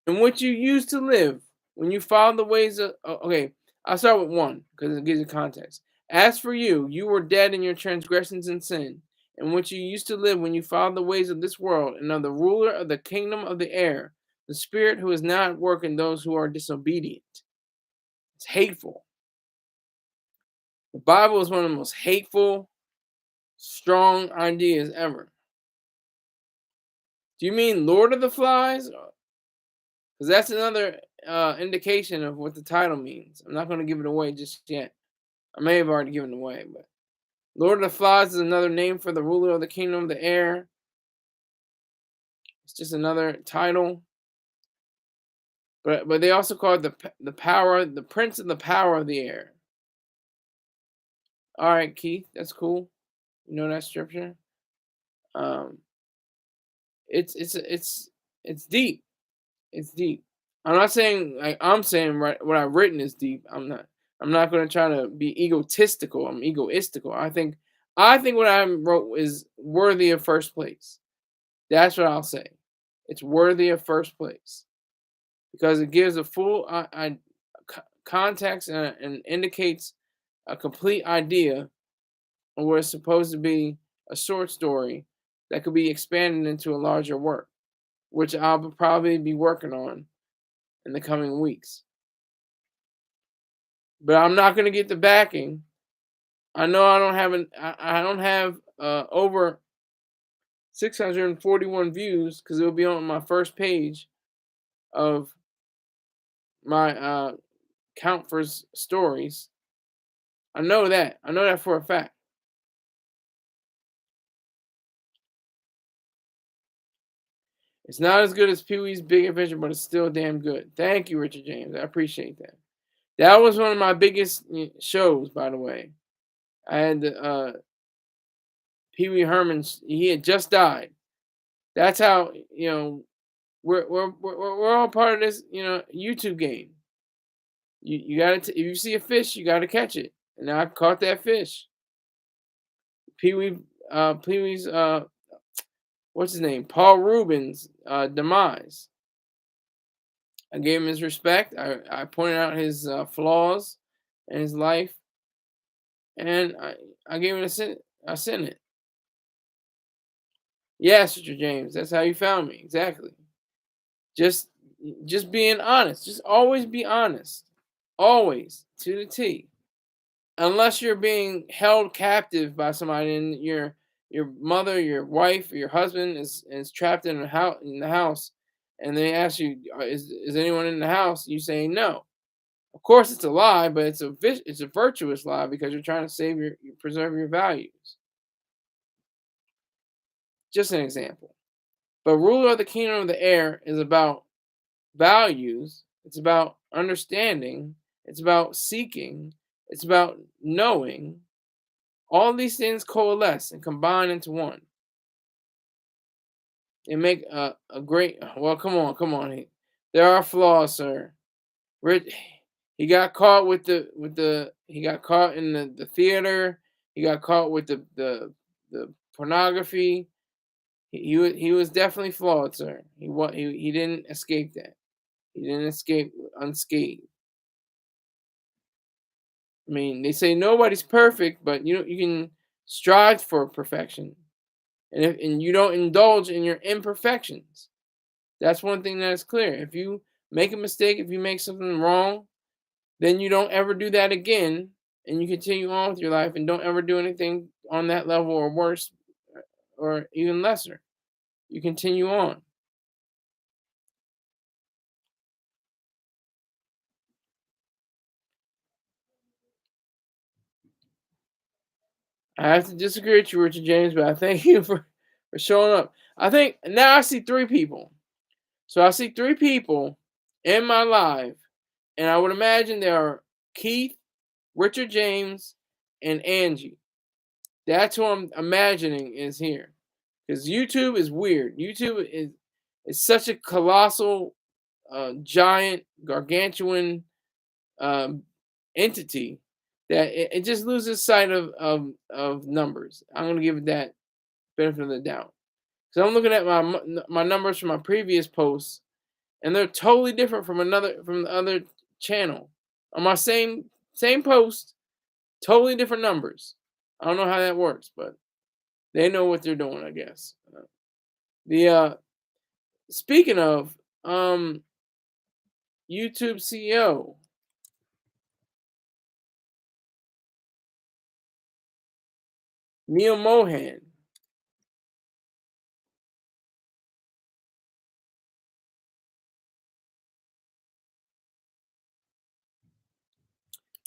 In which you used to live when you followed the ways of. Okay, I'll start with one because it gives you context. As for you, you were dead in your transgressions and sin, in which you used to live when you followed the ways of this world and of the ruler of the kingdom of the air, the spirit who is now at work in those who are disobedient. It's hateful. The Bible is one of the most hateful, strong ideas ever. Do you mean Lord of the Flies? Because that's another indication of what the title means. I'm not going to give it away just yet. I may have already given it away, but Lord of the Flies is another name for the ruler of the kingdom of the air. It's just another title. But they also call it the prince of the power of the air. All right, Keith, that's cool. You know that scripture. Um, it's deep. It's deep. I'm not saying like I'm saying right what I've written is deep. I'm not going to try to be egotistical. I'm egoistical. I think what I wrote is worthy of first place. That's what I'll say. It's worthy of first place because it gives a full context and indicates a complete idea of what is supposed to be a short story that could be expanded into a larger work, which I'll probably be working on in the coming weeks. But I'm not going to get the backing. I know I don't have over 641 views because it'll be on my first page of my count for stories. I know that. I know that for a fact. It's not as good as Pee Wee's Big Adventure, but it's still damn good. Thank you, Richard James. I appreciate that. That was one of my biggest shows, by the way. I had Pee Wee Herman's. He had just died. That's how we're all part of this YouTube game. You got to if you see a fish, you got to catch it. And I caught that fish. Pee Wee's what's his name? Paul Rubens' demise. I gave him his respect. I pointed out his flaws in his life, and I gave him a Senate. Yes, Mr. James, that's how you found me. Exactly. Just being honest. Just always be honest. Always to the T. Unless you're being held captive by somebody and your mother, your wife, or your husband is trapped in the house, and they ask you, is anyone in the house? You say no. Of course, it's a lie, but it's a virtuous lie because you're trying to preserve your values. Just an example. But ruler of the kingdom of the air is about values. It's about understanding. It's about seeking. It's about knowing. All these things coalesce and combine into one. And make a great. Well, come on. There are flaws, sir. He got caught he got caught in the theater. He got caught with the pornography. He was definitely flawed, sir. He didn't escape that. He didn't escape unscathed. I mean, they say nobody's perfect, but you can strive for perfection, and you don't indulge in your imperfections. That's one thing that is clear. If you make a mistake, if you make something wrong, then you don't ever do that again, and you continue on with your life and don't ever do anything on that level or worse or even lesser. You continue on. I have to disagree with you, Richard James, but I thank you for showing up. I think now I see three people. So I see three people in my live, and I would imagine there are Keith, Richard James, and Angie. That's who I'm imagining is here. Because YouTube is weird. YouTube is such a colossal, giant, gargantuan entity that it just loses sight of numbers. I'm going to give it that benefit of the doubt. So I'm looking at my numbers from my previous posts, and they're totally different from the other channel. On my same post, totally different numbers. I don't know how that works, but they know what they're doing, I guess. The speaking of YouTube CEO, Neil Mohan.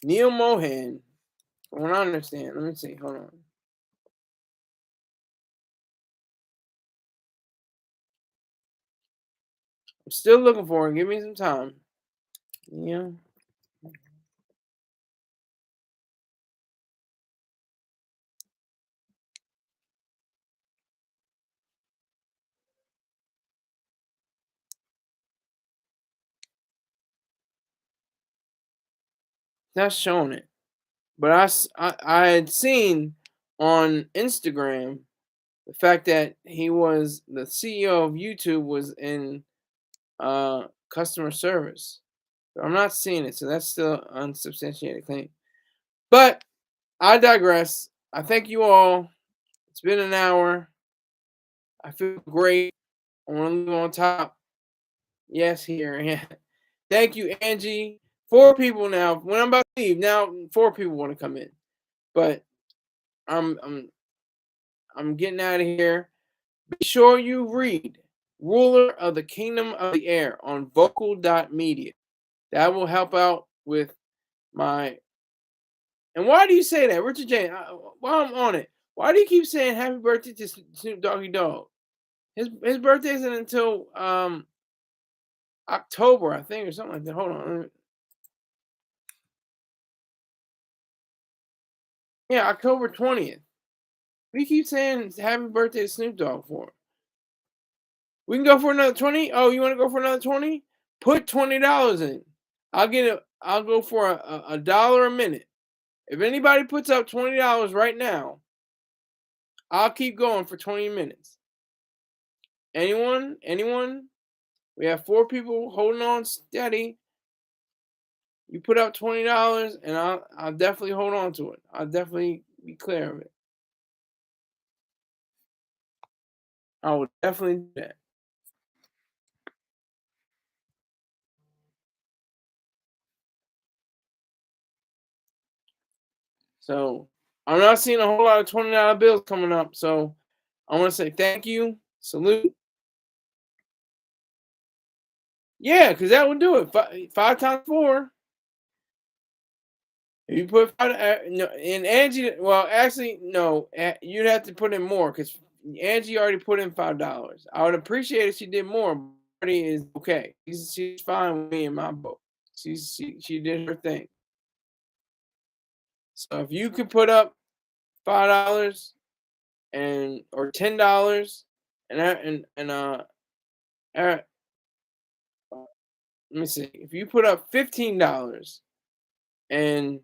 Neil Mohan, from what I understand, let me see, hold on. I'm still looking for it. Give me some time. Yeah. Not showing it. But I had seen on Instagram the fact that he was the CEO of YouTube was in customer service. But I'm not seeing it, so that's still unsubstantiated claim. But I digress. I thank you all. It's been an hour. I feel great. I want to leave on top. Yes, here. Yeah. Thank you, Angie. 4 people now. When I'm about to leave, now 4 people want to come in. But I'm getting out of here. Be sure you read Ruler of the Kingdom of the Air on vocal.media. That will help out with my. And why do you say that, Richard James? While I'm on it, why do you keep saying happy birthday to Snoop Doggy Dogg? His birthday isn't until October, I think, or something like that. Hold on. Yeah, October 20th. We keep saying happy birthday to Snoop Dogg for. We can go for another 20. Oh, you want to go for another 20? Put $20 in. I'll go for a dollar a minute. If anybody puts up $20 right now, I'll keep going for 20 minutes. Anyone? Anyone? We have 4 people holding on steady. You put up $20, and I'll definitely hold on to it. I'll definitely be clear of it. I will definitely do that. So I'm not seeing a whole lot of $20 bills coming up. So I want to say thank you, salute. Yeah, because that would do it. Five times 4. If you put no, and Angie, well, actually, no, you'd have to put in more because Angie already put in $5. I would appreciate if she did more. But Marty is okay. She's fine with me in my book. She did her thing. So if you could put up $5 and or $10 let me see. If you put up $15 and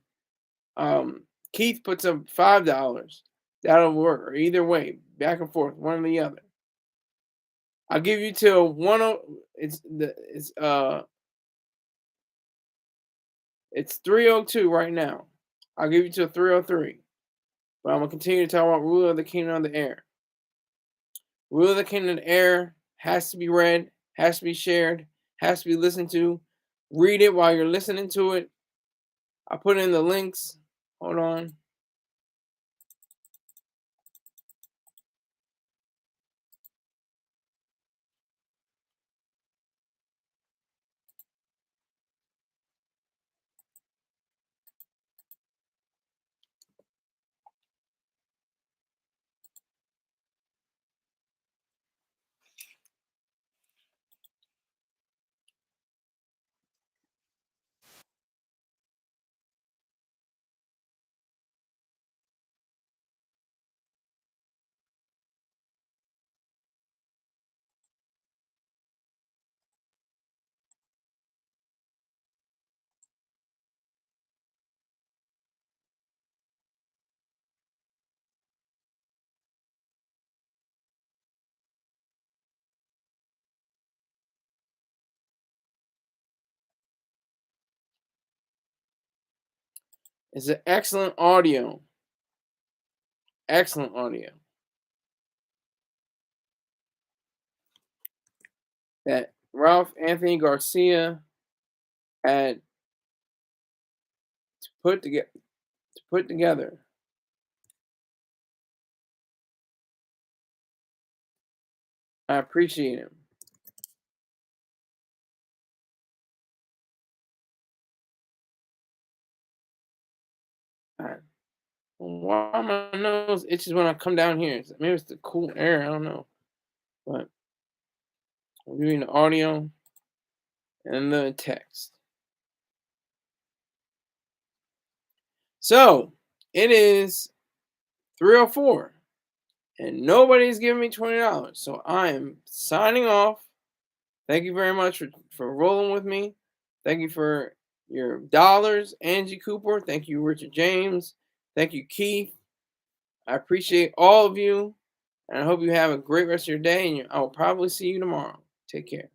Keith puts up $5, that'll work. Or either way, back and forth, one or the other. I'll give you till it's 3:02 right now. I'll give you till 3:03. But I'm gonna continue to talk about rule of the kingdom of the air. Rule of the kingdom of the air has to be read, has to be shared, has to be listened to. Read it while you're listening to it. I put in the links. Hold on. It's an excellent audio. Excellent audio. That Ralph Anthony Garcia had put together. I appreciate him. Why my nose itches when I come down here? Maybe it's the cool air. I don't know. But I'm doing the audio and the text. So it is 3:04, and nobody's giving me $20. So I am signing off. Thank you very much for rolling with me. Thank you for your dollars, Angie Cooper. Thank you, Richard James. Thank you, Keith. I appreciate all of you, and I hope you have a great rest of your day. And I will probably see you tomorrow. Take care.